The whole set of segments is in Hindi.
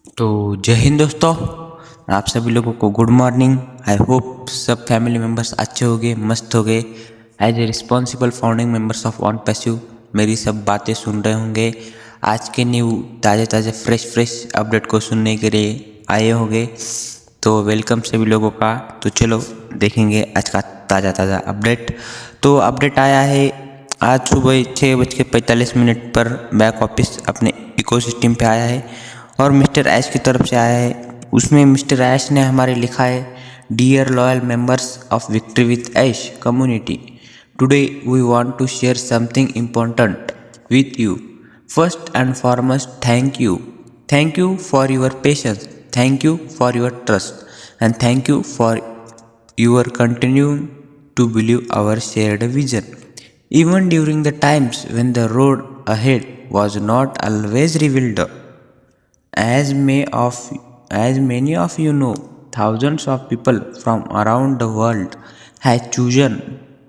तो जय हिंद दोस्तों, आप सभी लोगों को गुड मॉर्निंग। आई होप सब फैमिली मेम्बर्स अच्छे होंगे, मस्त हो गए। As a responsible founding members of OnPassive मेरी सब बातें सुन रहे होंगे। आज के न्यू ताज़े फ्रेश अपडेट को सुनने के लिए आए होंगे, तो वेलकम सभी लोगों का। तो चलो देखेंगे आज का ताज़ा अपडेट। तो अपडेट आया है आज सुबह 6:45 पर बैक ऑफिस अपने इकोसिस्टम पे आया है और मिस्टर ऐश की तरफ से आया है। उसमें मिस्टर ऐश ने हमारे लिखा है, dear loyal members of Victory with Ash community, today we want to share something important with you. First and foremost thank you for your patience, thank you for your trust and thank you for your continuing to believe our shared vision, even during the times when the road ahead was not always revealed. As many of you know, thousands of people from around the world have chosen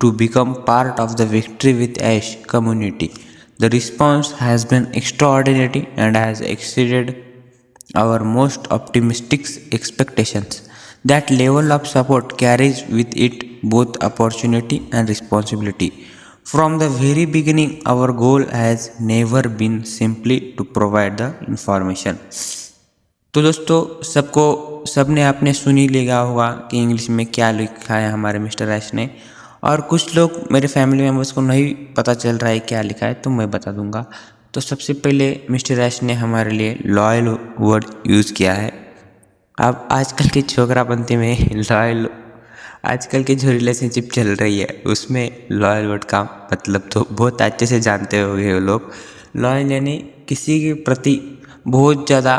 to become part of the Victory with Ash community. The response has been extraordinary and has exceeded our most optimistic expectations. That level of support carries with it both opportunity and responsibility. From the very beginning, our goal has never been simply to provide the information. तो दोस्तों, सबने आपने सुन ही लिया होगा कि इंग्लिश में क्या लिखा है हमारे मिस्टर ऐश ने, और कुछ लोग मेरे फैमिली मेम्बर्स को नहीं पता चल रहा है क्या लिखा है, तो मैं बता दूंगा। तो सबसे पहले मिस्टर ऐश ने हमारे लिए लॉयल वर्ड यूज़ किया है। अब आजकल की छोकरापंथी में लॉयल, आजकल की जो रिलेशनशिप चल रही है उसमें लॉयल वर्ड का मतलब तो बहुत अच्छे से जानते होंगे वो लोग। लॉयल यानी किसी के प्रति बहुत ज़्यादा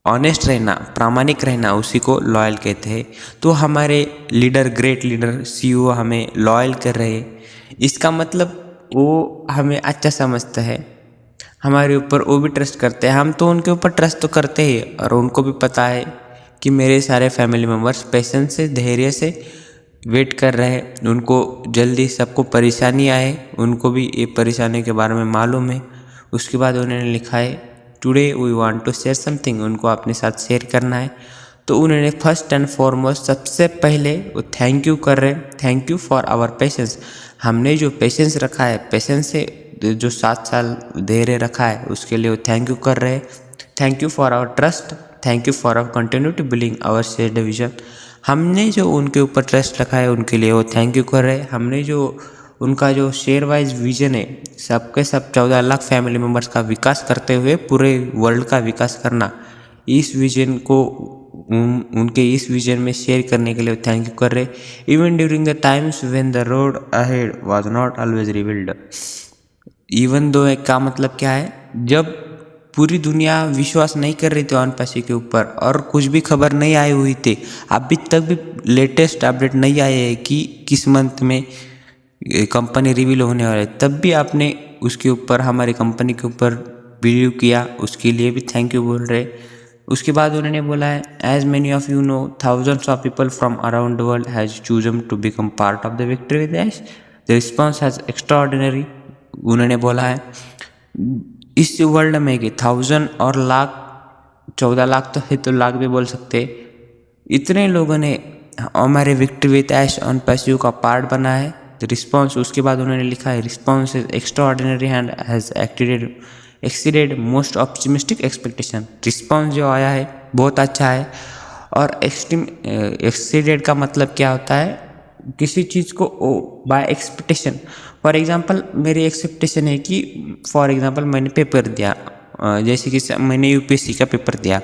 ऑनेस्ट रहना, प्रामाणिक रहना, उसी को लॉयल कहते हैं। तो हमारे लीडर, ग्रेट लीडर सीईओ हमें लॉयल कर रहे हैं, इसका मतलब वो हमें अच्छा समझता है, हमारे ऊपर वो भी ट्रस्ट करते हैं। हम तो उनके ऊपर ट्रस्ट तो करते ही, और उनको भी पता है कि मेरे सारे फैमिली मेम्बर्स पेशेंस से, धैर्य से वेट कर रहे हैं। उनको जल्दी सबको परेशानी आए, उनको भी ये परेशानी के बारे में मालूम है। उसके बाद उन्होंने लिखा है, today we want to share something, उनको अपने साथ शेयर करना है। तो उन्होंने फर्स्ट एंड फॉरमोस्ट सबसे पहले वो थैंक यू कर रहे हैं, thank you for our patience. हमने जो पेशेंस रखा है, पेशेंस से जो 7 साल धैर्य रखा है, उसके लिए वो थैंक यू कर रहे हैं। Thank you for our trust, thank you for our continue to billing our shared vision. हमने जो उनके ऊपर ट्रस्ट रखा है उनके लिए वो थैंक यू कर रहे हैं। हमने जो उनका जो शेयर वाइज विजन है, सबके सब 14 लाख फैमिली मेम्बर्स का विकास करते हुए पूरे वर्ल्ड का विकास करना, इस विजन को उनके इस विजन में शेयर करने के लिए थैंक यू कर रहे। Even during the times when the road ahead was not always revealed. Even though का मतलब क्या है, जब पूरी दुनिया विश्वास नहीं कर रही थी ऑन पैसे के ऊपर और कुछ भी खबर नहीं आई हुई थी, अभी तक भी लेटेस्ट अपडेट नहीं आए है कि किस मंथ में कंपनी रिवील होने वाला है, तब भी आपने उसके ऊपर, हमारी कंपनी के ऊपर बिलीव किया, उसके लिए भी थैंक यू बोल रहे। उसके बाद उन्होंने बोला है, as many of you know, thousands of people from around the world has chosen to become part of the Victory with Ash, the response has extraordinary. उन्होंने बोला है इस वर्ल्ड में कि 1000 और लाख, 14 लाख तो है, तो लाख भी बोल सकते, इतने लोगों ने हमारे Victory with Ash OnPassive का पार्ट बना है। रिस्पॉन्स, उसके बाद उन्होंने लिखा है, response is extraordinary and has exceeded most optimistic expectation. Response जो आया है बहुत अच्छा है, और एक्सीडेड का मतलब क्या होता है, किसी चीज़ को बाय एक्सपेक्टेशन। फॉर एग्जांपल मेरी एक्सपेक्टेशन है कि, फॉर एग्जांपल मैंने पेपर दिया, जैसे कि मैंने यूपीएससी का पेपर दिया,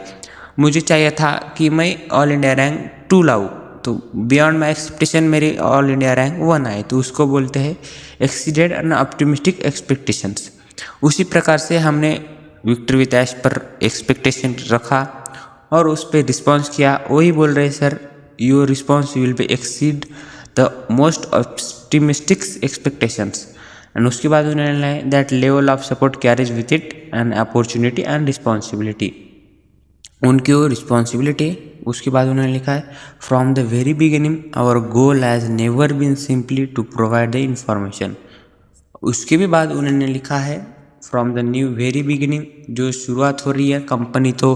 मुझे चाहिए था कि मैं ऑल इंडिया रैंक 2 लाऊँ, तो बियॉन्ड माई एक्सपेक्टेशन मेरी ऑल इंडिया रैंक 1 आए, तो उसको बोलते हैं एक्सीडेड एंड ऑप्टिमिस्टिक एक्सपेक्टेशंस। उसी प्रकार से हमने विक्ट्री विद ऐश पर एक्सपेक्टेशन रखा और उस पर रिस्पॉन्स किया। वही बोल रहे sir, your response will be exceed the most optimistic expectations. And उसके बाद उन्होंने that level of support carries with it an opportunity and responsibility, उनकी वो रिस्पॉन्सिबिलिटी। उसके बाद उन्होंने लिखा है, from the very beginning our goal has never been simply to provide the information. उसके भी बाद उन्होंने लिखा है, from the new very beginning, जो शुरुआत हो रही है कंपनी, तो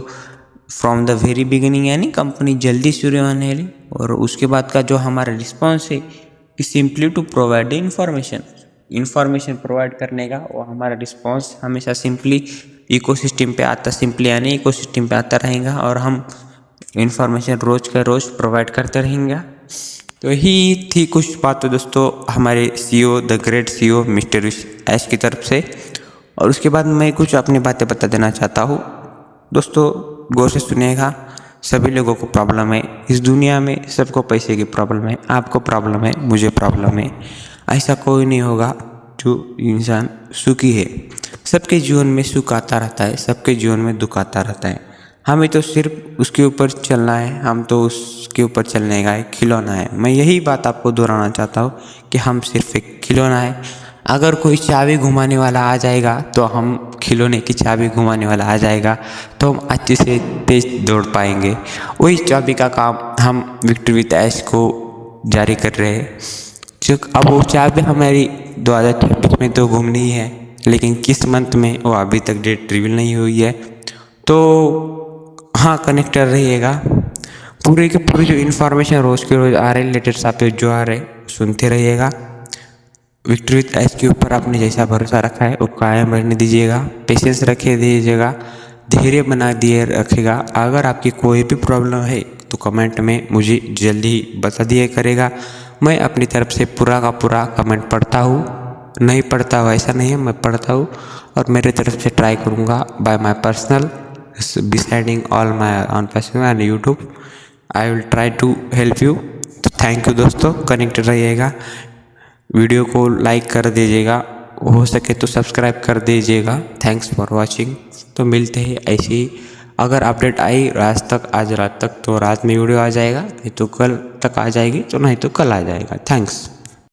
फ्रॉम द वेरी बिगिनिंग यानी कंपनी जल्दी शुरू होने वाली। और उसके बाद का जो हमारा रिस्पॉन्स है कि simply to provide information provide करने का, और हमारा रिस्पॉन्स हमेशा सिंपली इकोसिस्टम पे आता, सिंपली यानी इकोसिस्टम पे आता रहेगा और हम इंफॉर्मेशन रोज का रोज प्रोवाइड करते रहेंगे। तो यही थी कुछ बातें दोस्तों हमारे CEO the great CEO mister Ash की तरफ से। और उसके बाद मैं कुछ अपनी बातें बता देना चाहता हूँ। दोस्तों गौर से सुनिएगा, सभी लोगों को प्रॉब्लम है इस दुनिया में, सबको पैसे की प्रॉब्लम है, आपको प्रॉब्लम है, मुझे प्रॉब्लम है। ऐसा कोई नहीं होगा जो इंसान सुखी है। सबके जीवन में सुख आता रहता है, सबके जीवन में दुख आता रहता है। हमें तो सिर्फ उसके ऊपर चलना है, हम तो उसके ऊपर चलने का एक खिलौना है। मैं यही बात आपको दोहराना चाहता हूँ कि हम सिर्फ एक खिलौना है। अगर कोई चाबी घुमाने वाला आ जाएगा तो हम खिलौने की चाबी घुमाने वाला आ जाएगा तो हम अच्छे से तेज दौड़ पाएंगे। वही चाबी का काम हम विक्ट्री विद ऐश को जारी कर रहे हैं। जो अब वो चाबी हमारी 2026 में तो घूमनी ही है, लेकिन किस मंथ में वो अभी तक डेट रिवील नहीं हुई है। तो हाँ, कनेक्टर रहिएगा। पूरे के पूरे जो इन्फॉर्मेशन रोज़ के रोज़ आ रहे लेटेस्ट आप जो आ रहे सुनते रहिएगा। विक्ट्री विद ऐश के ऊपर आपने जैसा भरोसा रखा है वो कायम रहने दीजिएगा, पेशेंस रखे दीजिएगा, धैर्य बना दिए रखेगा। अगर आपकी कोई भी प्रॉब्लम है तो कमेंट में मुझे जल्दी ही बता दिया करेगा। मैं अपनी तरफ से पूरा का पूरा कमेंट पढ़ता हूँ, नहीं पढ़ता हूँ ऐसा नहीं है, मैं पढ़ता हूँ और मेरे तरफ से ट्राई करूँगा by my personal deciding all my on Facebook and YouTube. I will try to help you. तो थैंक यू दोस्तों, कनेक्टेड रहिएगा, वीडियो को लाइक कर दीजिएगा, हो सके तो सब्सक्राइब कर दीजिएगा। Thanks for watching. तो मिलते हैं ऐसे ही, अगर अपडेट आई आज रात तक तो रात में वीडियो आ जाएगा, नहीं तो कल तक आ जाएगी, तो नहीं तो कल आ जाएगा। थैंक्स।